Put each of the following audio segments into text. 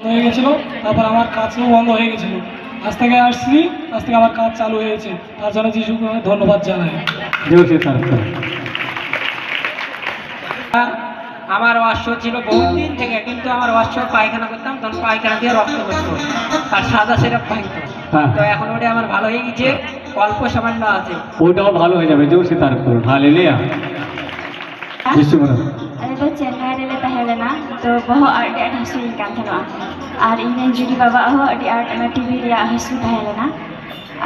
হয়ে গেছিল, তারপর আমার কাজও বন্ধ হয়ে গেছিল। আজ থেকে আসছি, আজ থেকে আমার কাজ চালু হয়েছে, তার জন্য যিশুকে আমি ধন্যবাদ জানাই। আমার অশ্ব ছিল বহু দিন থেকে, কিন্তু আমার অশ্ব পায়খানা করতাম, তখন পায়খানা দিয়ে রক্ত করতো আর সাদা সেরপ ভাঙতো। তো এখন ওটা আমার ভালো হয়ে গেছে, অল্প সামান্য আছে, ওটাও ভালো হয়ে যাবে। জোর সে তার করুন, হালেলুয়া। যিশু বলেন अरे तो चेन्नई रे तहेलेना तो बहु आर्ट आर्ट हसुइन कान थेना और इने जुडी बाबा हो अडी आर्ट ना टीवी रे हसु तहेलेना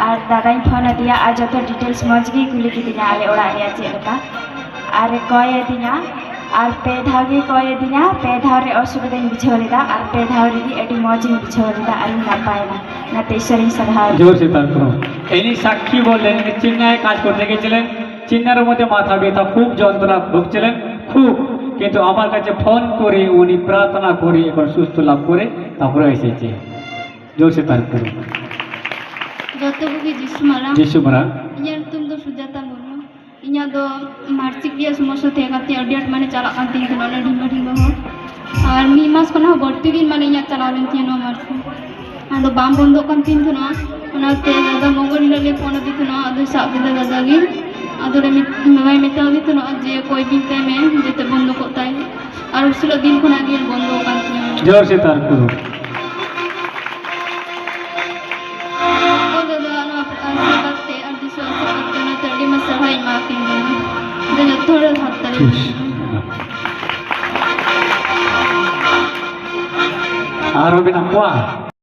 और दादाई फोन दिया आज जतो डिटेल्स मजगी कुली किदिना आले ओड़ा रे चेलका और कय दिना और पे धागे कय दिना पे धारे असुविधा बिछोलेदा और पे धारे दी एडी मजगी बिछोलेदा और ना पाएना ना तेसरी सरहा। জোর সে তার করুন। ইনি সাক্ষী বললেন চেন্নাইয়ে কাজ করতে গেছিলেন, চেন্নাইয়ের মধ্যে মাথা ব্যথা খুব যন্ত্রণা ভুগছিলেন খুব, কিন্তু আমার কাছে ফোন করে উনি প্রার্থনা করে এখন সুস্থ লাভ করে তারপরে এসেছে। জোর সে তার করুন। जतोगी जिसु माला যিশু মারা इयार तुम दो सुजाता मुर्मू इया दो मार्चिक दिया समस्या थे काती अडियाट माने चला कांती तो नने ढिंगा ढिंगा हो और मी मास कोना भर्ती दिन माने इया चला लेन थियो नो मार्च आदो बाम बंदो कांती तो ना ओनाते दादा मंगल लगे फोन दी तो ना अदो साब दे दादा गी अदो रे मैं मेता दी तो ना जे कोई दिन ते में जेते बंदो कोता है और उसलो दिन कोना गे बंदो कांती। জোর সে তার করুন। আর হবে না কোয়া